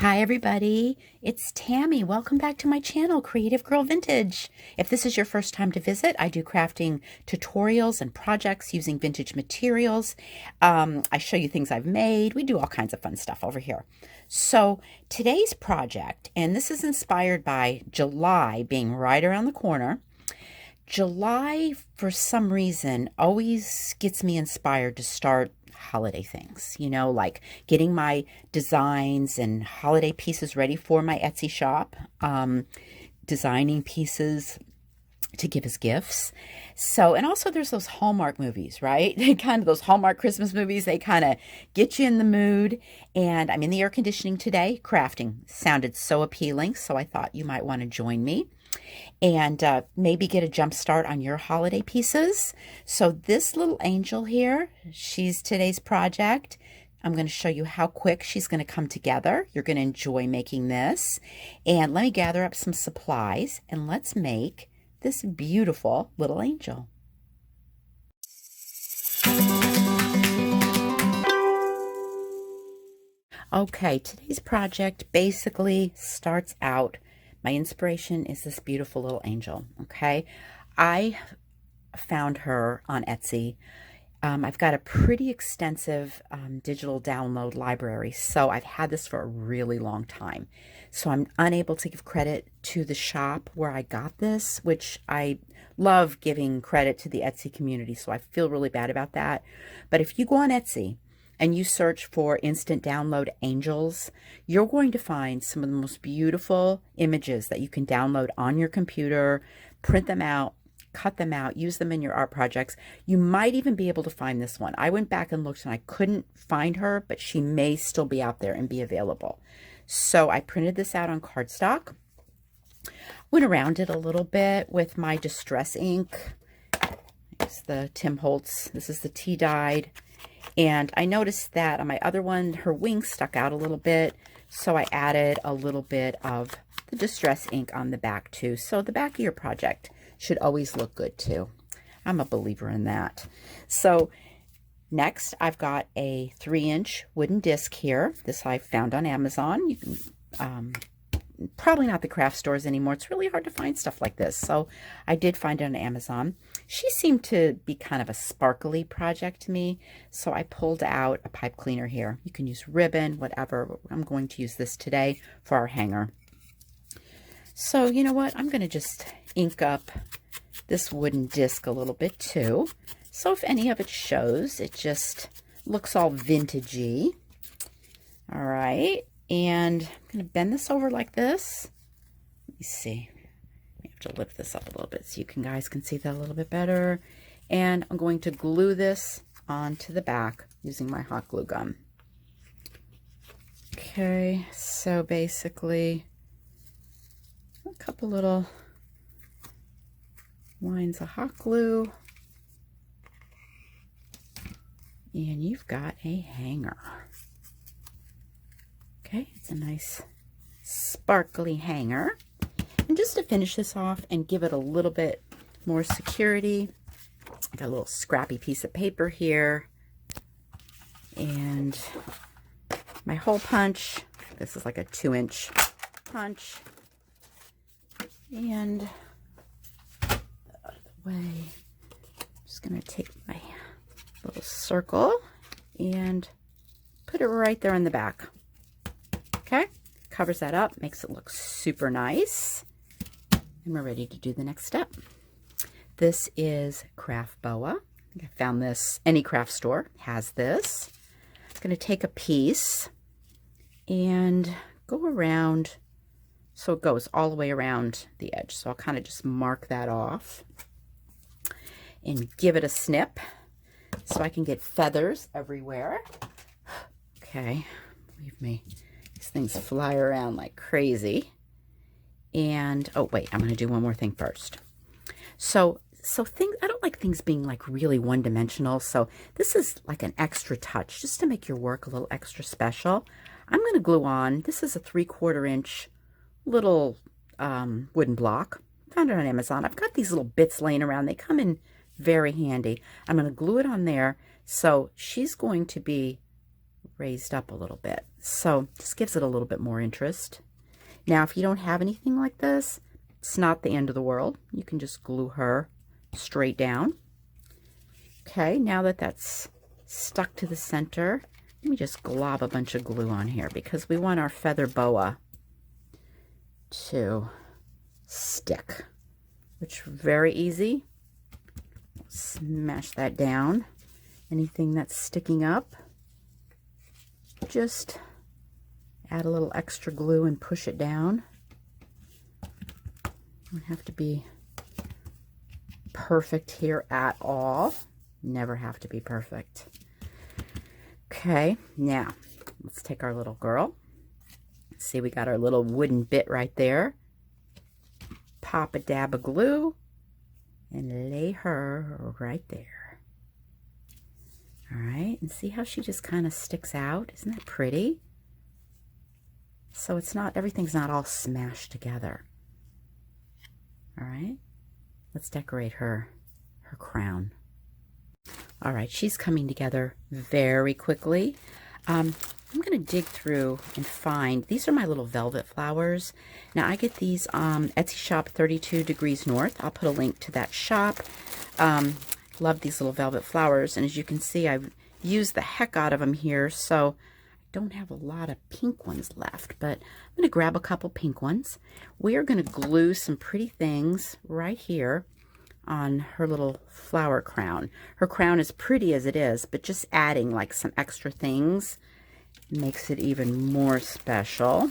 Hi everybody, it's Tammy. Welcome back to my channel, Creative Girl Vintage. If this is your first time to visit, I do crafting tutorials and projects using vintage materials. I show you things I've made. We do all kinds of fun stuff over here. So today's project, and this is inspired by July being right around the corner. July, for some reason, always gets me inspired to start holiday things, like getting my designs and holiday pieces ready for my Etsy shop, designing pieces to give as gifts. So, and also there's those Hallmark movies, right? Those Hallmark Christmas movies, they kind of get you in the mood. And I'm in the air conditioning today. Crafting sounded so appealing, so I thought you might want to join me and maybe get a jump start on your holiday pieces. So this little angel here, she's today's project. I'm going to show you how quick she's going to come together. You're going to enjoy making this. And let me gather up some supplies and let's make this beautiful little angel. Okay, today's project basically starts out, my inspiration is this beautiful little angel, okay? I found her on Etsy. I've got a pretty extensive digital download library, so I've had this for a really long time. So I'm unable to give credit to the shop where I got this, which I love giving credit to the Etsy community, so I feel really bad about that. But if you go on Etsy and you search for instant download angels, you're going to find some of the most beautiful images that you can download on your computer, print them out, cut them out, use them in your art projects. You might even be able to find this one. I went back and looked and I couldn't find her, but she may still be out there and be available. So I printed this out on cardstock, went around it a little bit with my distress ink. It's the Tim Holtz. This is the tea dyed. And I noticed that on my other one, her wings stuck out a little bit. So I added a little bit of the distress ink on the back too. So the back of your project should always look good too. I'm a believer in that. So next I've got a 3-inch wooden disc here. This I found on Amazon. You can, probably not the craft stores anymore. It's really hard to find stuff like this. So I did find it on Amazon. She seemed to be kind of a sparkly project to me. So I pulled out a pipe cleaner here. You can use ribbon, whatever. I'm going to use this today for our hanger. So you know what? I'm going to just ink up this wooden disc a little bit too. So if any of it shows, it just looks all vintagey. All right. And I'm going to bend this over like this. Let me see. I have to lift this up a little bit so you guys can see that a little bit better. And I'm going to glue this onto the back using my hot glue gun. Okay, so basically a couple little lines of hot glue. And you've got a hanger. Okay, it's a nice sparkly hanger. And just to finish this off and give it a little bit more security, I got a little scrappy piece of paper here. And my hole punch. This is like a 2-inch punch. And out of the way, I'm just going to take my little circle and put it right there in the back. Okay, covers that up, makes it look super nice. And we're ready to do the next step. This is craft boa. I found this, any craft store has this. I'm going to take a piece and go around, so it goes all the way around the edge. So I'll kind of just mark that off and give it a snip so I can get feathers everywhere. Okay, believe me. These things fly around like crazy. And, oh wait, I'm going to do one more thing first. So things, I don't like things being like really one-dimensional. So this is like an extra touch just to make your work a little extra special. I'm going to glue on, this is a 3/4 inch little wooden block. Found it on Amazon. I've got these little bits laying around. They come in very handy. I'm going to glue it on there. So she's going to be raised up a little bit. So this gives it a little bit more interest. Now, if you don't have anything like this, it's not the end of the world. You can just glue her straight down. Okay, now that that's stuck to the center, let me just glob a bunch of glue on here because we want our feather boa to stick, which is very easy. Smash that down. Anything that's sticking up, just add a little extra glue and push it down. Don't have to be perfect here at all. Never have to be perfect. Okay, now let's take our little girl. See, we got our little wooden bit right there. Pop a dab of glue and lay her right there. All right, and see how she just kind of sticks out? Isn't that pretty? So it's not, everything's not all smashed together. All right, let's decorate her crown. All right, she's coming together very quickly. I'm going to dig through and find, these are my little velvet flowers. Now I get these Etsy shop 32 Degrees North. I'll put a link to that shop. Love these little velvet flowers, and as you can see, I've used the heck out of them here, so I don't have a lot of pink ones left, but I'm going to grab a couple pink ones. We are going to glue some pretty things right here on her little flower crown. Her crown is pretty as it is, but just adding like some extra things makes it even more special.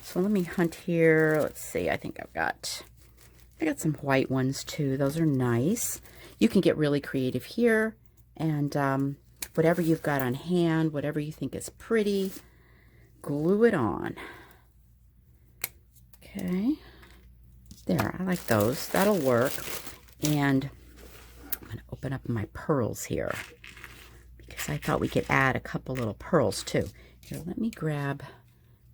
So let me hunt here. Let's see, I think I got some white ones too. Those are nice. You can get really creative here, and whatever you've got on hand, whatever you think is pretty, glue it on. Okay, there, I like those. That'll work. And I'm going to open up my pearls here because I thought we could add a couple little pearls too. Here, let me grab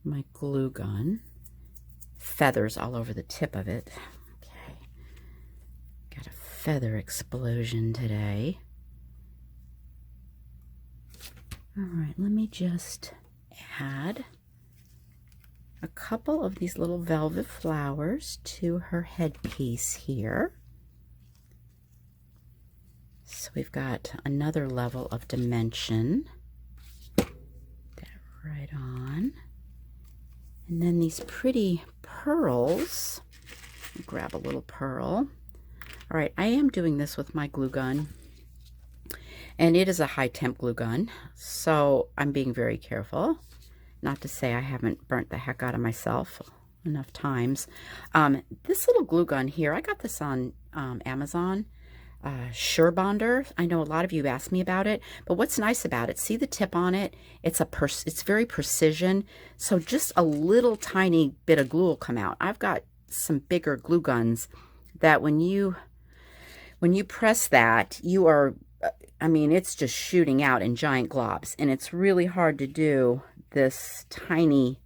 my glue gun. Feathers all over the tip of it. Okay. Got a feather explosion today. All right, let me just add a couple of these little velvet flowers to her headpiece here. So we've got another level of dimension. That right on. And then these pretty pearls. Grab a little pearl. All right, I am doing this with my glue gun. And it is a high temp glue gun, so I'm being very careful. Not to say I haven't burnt the heck out of myself enough times. This little glue gun here, I got this on Amazon. Sure Bonder. I know a lot of you asked me about it, but what's nice about it, see the tip on it? It's very precision, so just a little tiny bit of glue will come out. I've got some bigger glue guns that when you press that, you are, I mean, it's just shooting out in giant globs, and it's really hard to do this tiny,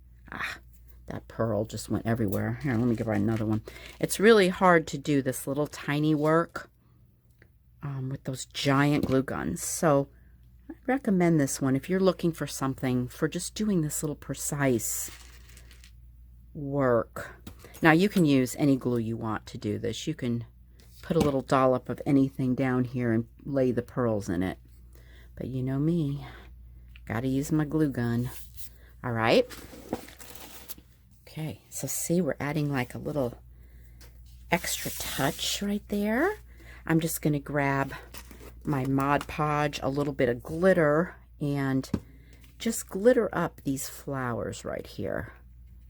that pearl just went everywhere. Here, let me give her another one. It's really hard to do this little tiny work with those giant glue guns. So I recommend this one if you're looking for something for just doing this little precise work. Now you can use any glue you want to do this. You can put a little dollop of anything down here and lay the pearls in it. But you know me, gotta use my glue gun. All right. Okay, so see, we're adding like a little extra touch right there. I'm just going to grab my Mod Podge, a little bit of glitter, and just glitter up these flowers right here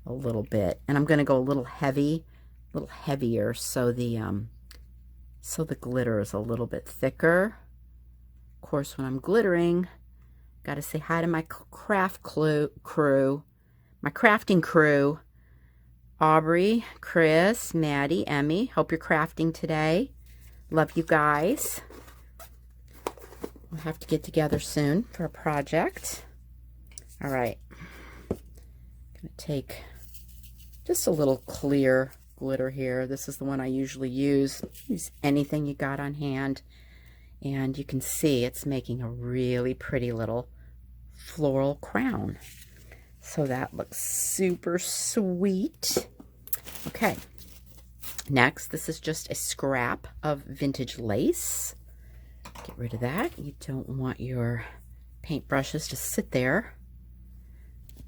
a little bit. And I'm going to go a little heavier, so the glitter is a little bit thicker. Of course, when I'm glittering, got to say hi to my crafting crew. Aubrey, Chris, Maddie, Emmy. Hope you're crafting today. Love you guys. We'll have to get together soon for a project. All right. I'm going to take just a little clear glitter here. This is the one I usually use. Use anything you got on hand. And you can see it's making a really pretty little floral crown. So that looks super sweet. Okay, next, this is just a scrap of vintage lace. Get rid of that. You don't want your paintbrushes to sit there.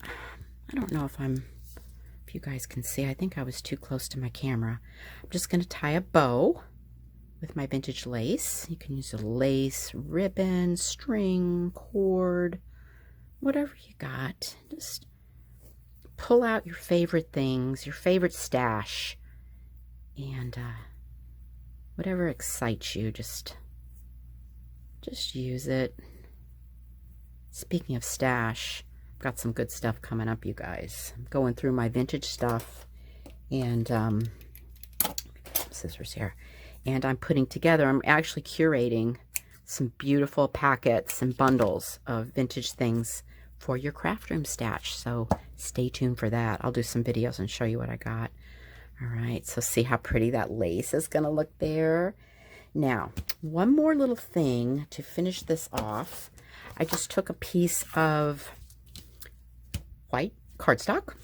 I don't know if you guys can see. I think I was too close to my camera. I'm just going to tie a bow with my vintage lace. You can use a lace, ribbon, string, cord, whatever you got. Just pull out your favorite things, your favorite stash, and whatever excites you, just use it. Speaking of stash, I've got some good stuff coming up, you guys. I'm going through my vintage stuff, and scissors here, and I'm putting together, I'm actually curating some beautiful packets and bundles of vintage things for your craft room stash. So stay tuned for that. I'll do some videos and show you what I got. All right, so see how pretty that lace is going to look there. Now, one more little thing to finish this off. I just took a piece of white cardstock,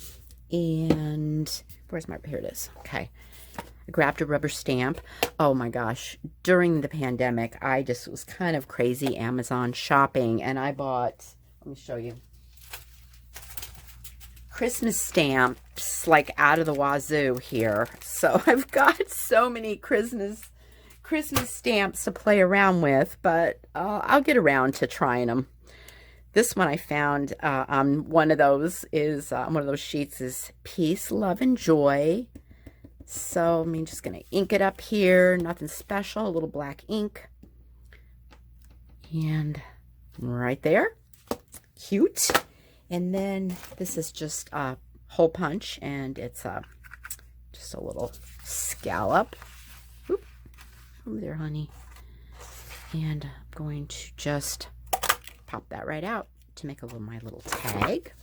and here it is. Okay, I grabbed a rubber stamp. Oh my gosh, during the pandemic, I just was kind of crazy Amazon shopping, and I bought, let me show you, Christmas stamps like out of the wazoo here. So I've got so many Christmas stamps to play around with, but I'll get around to trying them. This one I found on one of those sheets is Peace, Love, and Joy. So I'm just going to ink it up here. Nothing special, a little black ink. And right there. Cute. And then this is just a hole punch, and it's just a little scallop. Oop. Over there, honey. And I'm going to just pop that right out to make my little tag.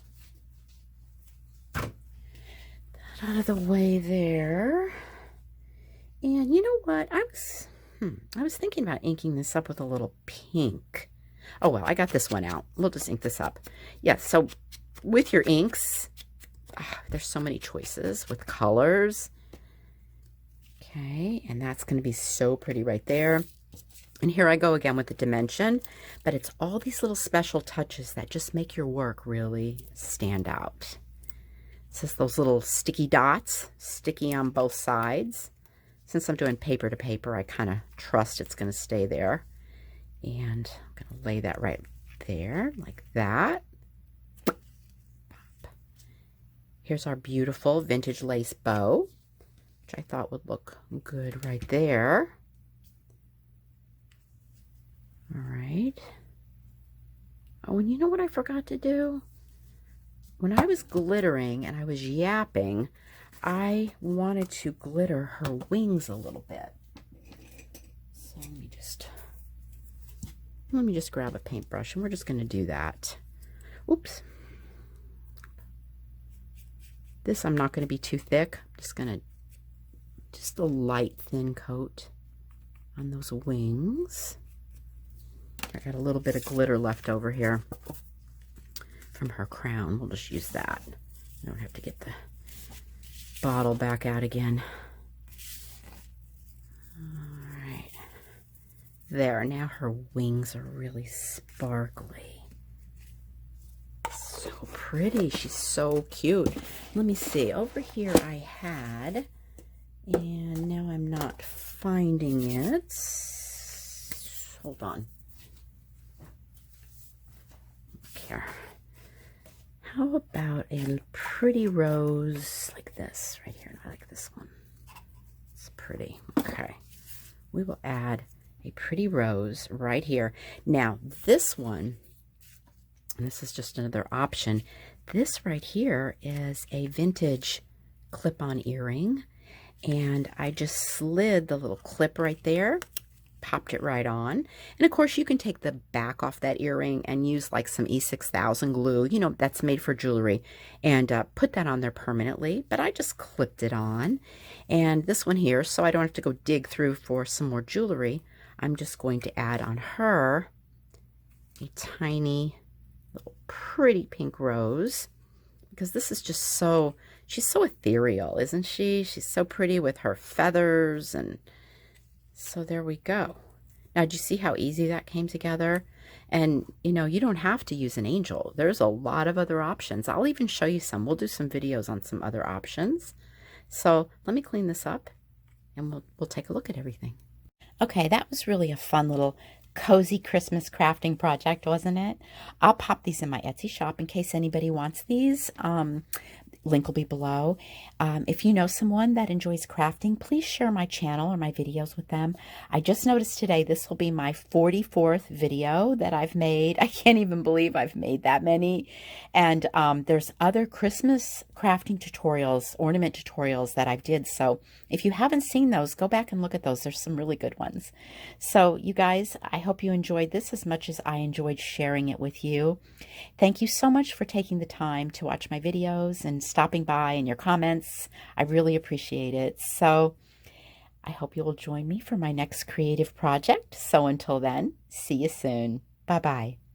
That out of the way there. And you know what? I was thinking about inking this up with a little pink. Oh, well, I got this one out. We'll just ink this up. Yes, so with your inks, there's so many choices with colors. Okay, and that's going to be so pretty right there. And here I go again with the dimension, but it's all these little special touches that just make your work really stand out. It's just those little sticky dots, sticky on both sides. Since I'm doing paper to paper, I kind of trust it's going to stay there. And I'm going to lay that right there, like that. Pop. Here's our beautiful vintage lace bow, which I thought would look good right there. All right. Oh, and you know what I forgot to do? When I was glittering and I was yapping, I wanted to glitter her wings a little bit. So let me just grab a paintbrush, and we're just going to do that. Oops. This I'm not going to be too thick. I'm just going to, just a light thin coat on those wings. I got a little bit of glitter left over here from her crown. We'll just use that. I don't have to get the bottle back out again. All right. There. Now her wings are really sparkly. So pretty. She's so cute. Let me see. Over here I had, and now I'm not finding it. Hold on. Here. How about a pretty rose like this right here? I like this one. It's pretty. Okay. We will add a pretty rose right here. Now, this one, and this is just another option. This right here is a vintage clip-on earring, and I just slid the little clip right there, popped it right on. And of course you can take the back off that earring and use like some E6000 glue, you know, that's made for jewelry, and put that on there permanently. But I just clipped it on. And this one here, so I don't have to go dig through for some more jewelry, I'm just going to add on her a tiny Little pretty pink rose, because this is just so, she's so ethereal, isn't she? She's so pretty with her feathers, and so there we go. Now, do you see how easy that came together? And, you know, you don't have to use an angel. There's a lot of other options. I'll even show you some. We'll do some videos on some other options. So let me clean this up, and we'll take a look at everything. Okay, that was really a fun little cozy Christmas crafting project, wasn't it? I'll pop these in my Etsy shop in case anybody wants these. Link will be below. If you know someone that enjoys crafting, please share my channel or my videos with them. I just noticed today this will be my 44th video that I've made. I can't even believe I've made that many. And there's other Christmas crafting tutorials, ornament tutorials that I've did. So if you haven't seen those, go back and look at those. There's some really good ones. So you guys, I hope you enjoyed this as much as I enjoyed sharing it with you. Thank you so much for taking the time to watch my videos and stopping by and your comments. I really appreciate it. So I hope you will join me for my next creative project. So until then, see you soon. Bye-bye.